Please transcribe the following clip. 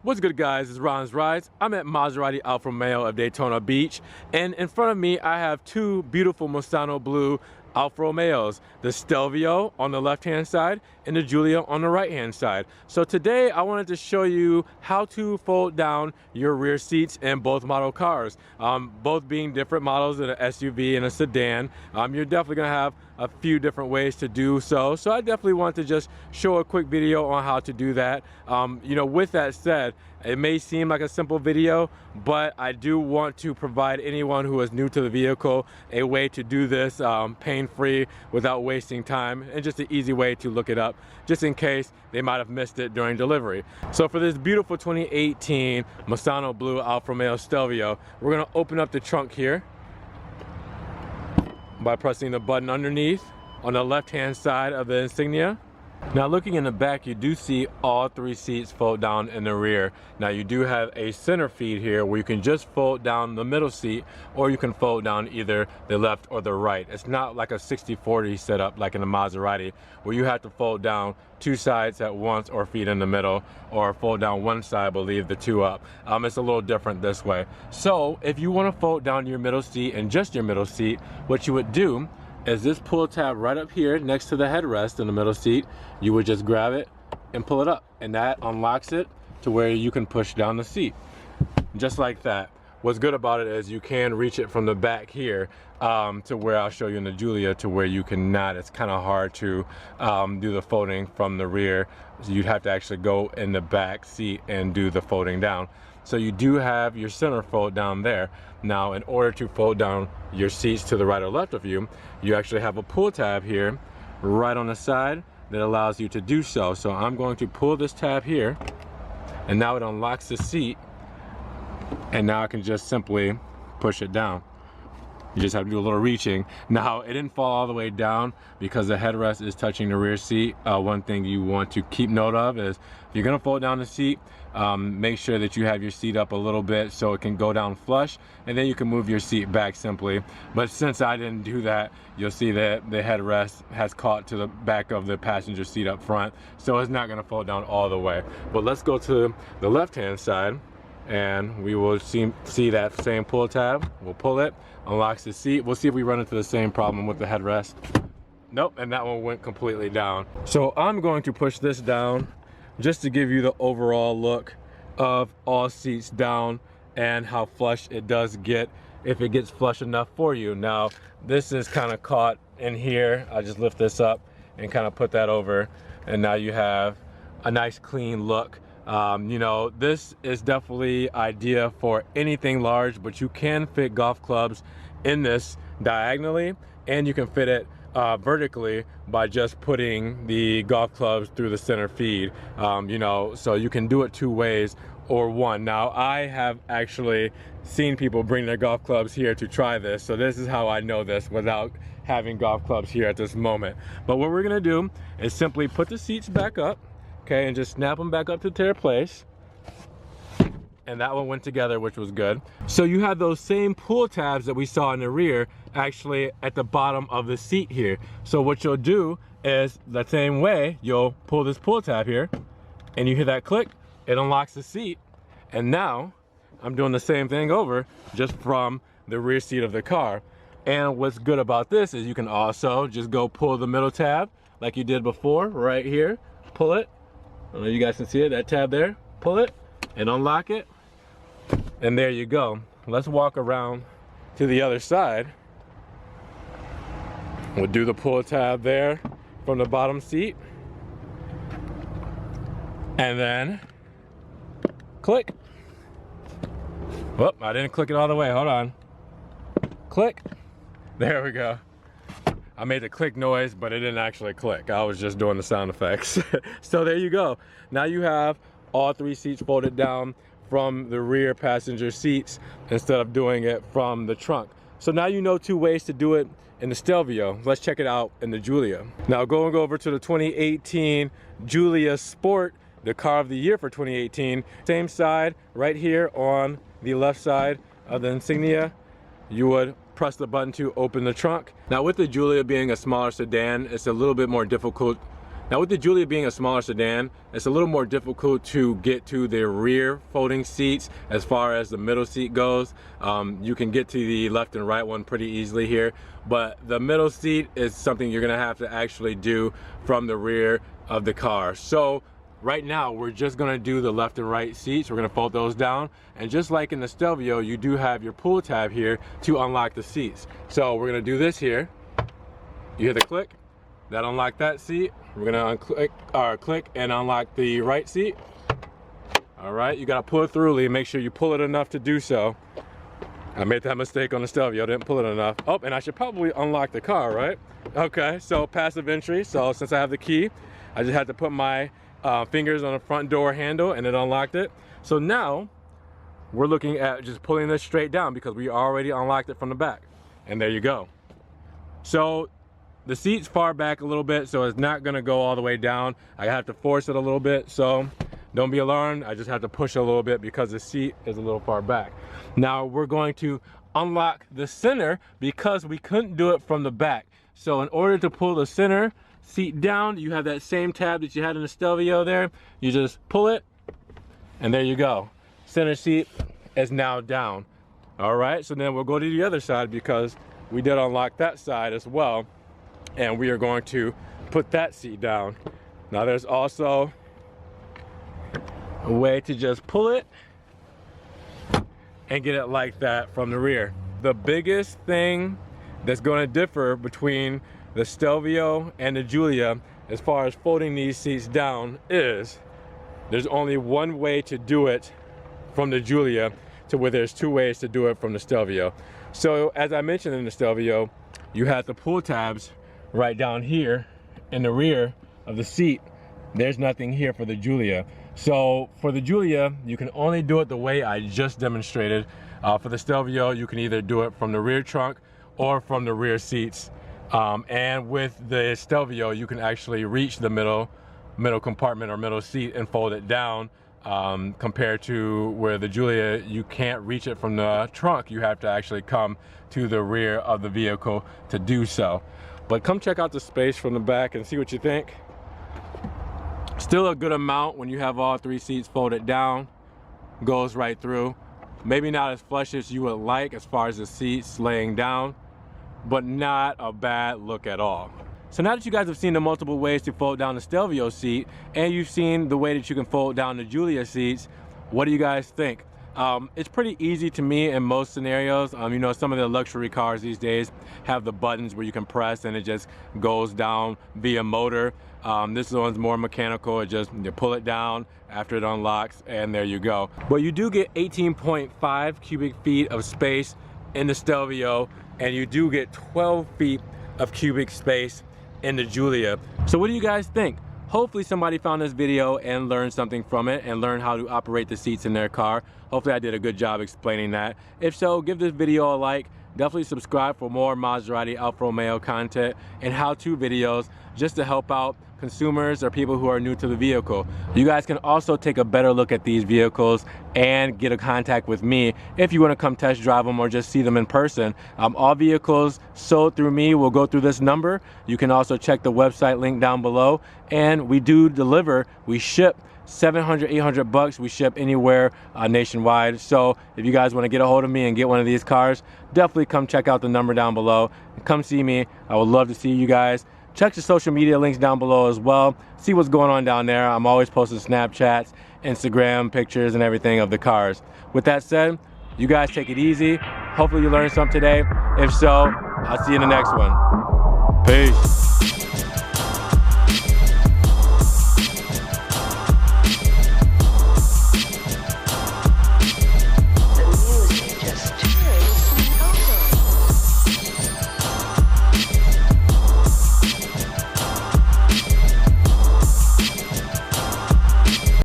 What's good, guys? It's Ron's Rides. I'm at Maserati Alfa Romeo of Daytona Beach, and in front of me I have two beautiful Mustano blue Alfa Romeos, the Stelvio on the left hand side and the Giulia on the right hand side. So today I wanted to show you how to fold down your rear seats in both model cars, both being different models in an SUV and a sedan. You're definitely gonna have a few different ways to do so, so I definitely want to just show a quick video on how to do that. With that said, it may seem like a simple video, but I do want to provide anyone who is new to the vehicle a way to do this pain-free without wasting time, and just an easy way to look it up just in case they might have missed it during delivery. So for this beautiful 2018 Mustano blue Alfa Romeo Stelvio, we're gonna open up the trunk here by pressing the button underneath on the left hand side of the insignia. Now looking in the back, you do see all three seats fold down in the rear. Now you do have a center feed here where you can just fold down the middle seat, or you can fold down either the left or the right. It's not like a 60-40 setup like in a Maserati where you have to fold down two sides at once or feet in the middle, or fold down one side but leave the two up. It's a little different this way. So if you want to fold down your middle seat and just your middle seat, what you would do is this pull tab right up here next to the headrest in the middle seat. You would just grab it and pull it up, and that unlocks it to where you can push down the seat just like that. What's good about it is you can reach it from the back here to where I'll show you in the Giulia, to where you cannot. It's kind of hard to do the folding from the rear, so you'd have to actually go in the back seat and do the folding down. So you do have your center fold down there. Now in order to fold down your seats to the right or left of you, you actually have a pull tab here right on the side that allows you to do so. So I'm going to pull this tab here, and now it unlocks the seat, and now I can just simply push it down. You just have to do a little reaching. Now it didn't fall all the way down because the headrest is touching the rear seat. One thing you want to keep note of is if you're gonna fold down the seat, make sure that you have your seat up a little bit so it can go down flush, and then you can move your seat back simply. But since I didn't do that, you'll see that the headrest has caught to the back of the passenger seat up front, so it's not gonna fold down all the way. But let's go to the left hand side, and we will see that same pull tab. We'll pull it, unlocks the seat. We'll see if we run into the same problem with the headrest. Nope, and that one went completely down. So I'm going to push this down just to give you the overall look of all seats down and how flush it does get, if it gets flush enough for you. Now this is kind of caught in here. I just lift this up and kind of put that over, and now you have a nice clean look. This is definitely ideal for anything large, but you can fit golf clubs in this diagonally, and you can fit it vertically by just putting the golf clubs through the center feed. So you can do it two ways or one. Now I have actually seen people bring their golf clubs here to try this, so this is how I know this without having golf clubs here at this moment. But what we're gonna do is simply put the seats back up, okay, and just snap them back up to their place. And that one went together, which was good. So you have those same pull tabs that we saw in the rear actually at the bottom of the seat here. So what you'll do is the same way, you'll pull this pull tab here, and you hear that click, it unlocks the seat. And now I'm doing the same thing over just from the rear seat of the car. And what's good about this is you can also just go pull the middle tab like you did before, right here, pull it. I don't know if you guys can see it, that tab there, pull it and unlock it, and there you go. Let's walk around to the other side. We'll do the pull tab there from the bottom seat, and then click. Whoop, I didn't click it all the way, hold on. Click, there we go. I made the click noise, but it didn't actually click. I was just doing the sound effects. So there you go. Now you have all three seats folded down from the rear passenger seats instead of doing it from the trunk. So now you know two ways to do it in the Stelvio. Let's check it out in the Giulia. Now going over to the 2018 Giulia Sport, the car of the year for 2018. Same side right here on the left side of the insignia, you would press the button to open the trunk. Now with the Giulia being a smaller sedan, it's a little bit more difficult Now with the Giulia being a smaller sedan, it's a little more difficult to get to the rear folding seats as far as the middle seat goes. You can get to the left and right one pretty easily here, but the middle seat is something you're gonna have to actually do from the rear of the car. So right now, we're just gonna do the left and right seats. We're gonna fold those down. And just like in the Stelvio, you do have your pull tab here to unlock the seats. So we're gonna do this here. You hear the click, that unlock that seat. We're gonna click and unlock the right seat. All right, you gotta pull it through, Lee. Make sure you pull it enough to do so. I made that mistake on the Stelvio, didn't pull it enough. Oh, and I should probably unlock the car, right? Okay, so passive entry. So since I have the key, I just had to put my fingers on the front door handle and it unlocked it. So now we're looking at just pulling this straight down because we already unlocked it from the back. And there you go. So the seat's far back a little bit, so it's not gonna go all the way down. I have to force it a little bit, so don't be alarmed. I just have to push a little bit because the seat is a little far back. Now we're going to unlock the center because we couldn't do it from the back. So in order to pull the center seat down, you have that same tab that you had in the Stelvio there. You just pull it, and there you go. Center seat is now down. All right, so then we'll go to the other side because we did unlock that side as well. And we are going to put that seat down. Now there's also a way to just pull it and get it like that from the rear. The biggest thing that's going to differ between the Stelvio and the Giulia as far as folding these seats down is there's only one way to do it from the Giulia to where there's two ways to do it from the Stelvio. So as I mentioned in the Stelvio, you have the pull tabs right down here in the rear of the seat. There's nothing here for the Giulia. So for the Giulia, you can only do it the way I just demonstrated. For the Stelvio, you can either do it from the rear trunk or from the rear seats. And with the Stelvio, you can actually reach the middle compartment or middle seat and fold it down, compared to where the Giulia, you can't reach it from the trunk. You have to actually come to the rear of the vehicle to do so. But come check out the space from the back and see what you think. Still a good amount when you have all three seats folded down. Goes right through. Maybe not as flush as you would like as far as the seats laying down, but not a bad look at all. So now that you guys have seen the multiple ways to fold down the Stelvio seat, and you've seen the way that you can fold down the Giulia seats, what do you guys think? It's pretty easy to me in most scenarios. You know, some of the luxury cars these days have the buttons where you can press and it just goes down via motor. This one's more mechanical. You pull it down after it unlocks and there you go. But you do get 18.5 cubic feet of space in the Stelvio, and you do get 12 feet of cubic space in the Giulia. So what do you guys think? Hopefully somebody found this video and learned something from it and learned how to operate the seats in their car. Hopefully I did a good job explaining that. If so, give this video a like. Definitely subscribe for more Maserati Alfa Romeo content and how-to videos just to help out consumers or people who are new to the vehicle. You guys can also take a better look at these vehicles and get a contact with me if you want to come test drive them or just see them in person. All vehicles sold through me will go through this number. You can also check the website link down below, and we do deliver. We ship $700, $800. We ship anywhere nationwide. So if you guys want to get a hold of me and get one of these cars, definitely come check out the number down below. Come see me. I would love to see you guys. Check the social media links down below as well. See what's going on down there. I'm always posting Snapchats, Instagram pictures, and everything of the cars. With that said, you guys take it easy. Hopefully you learned something today. If so, I'll see you in the next one. Peace.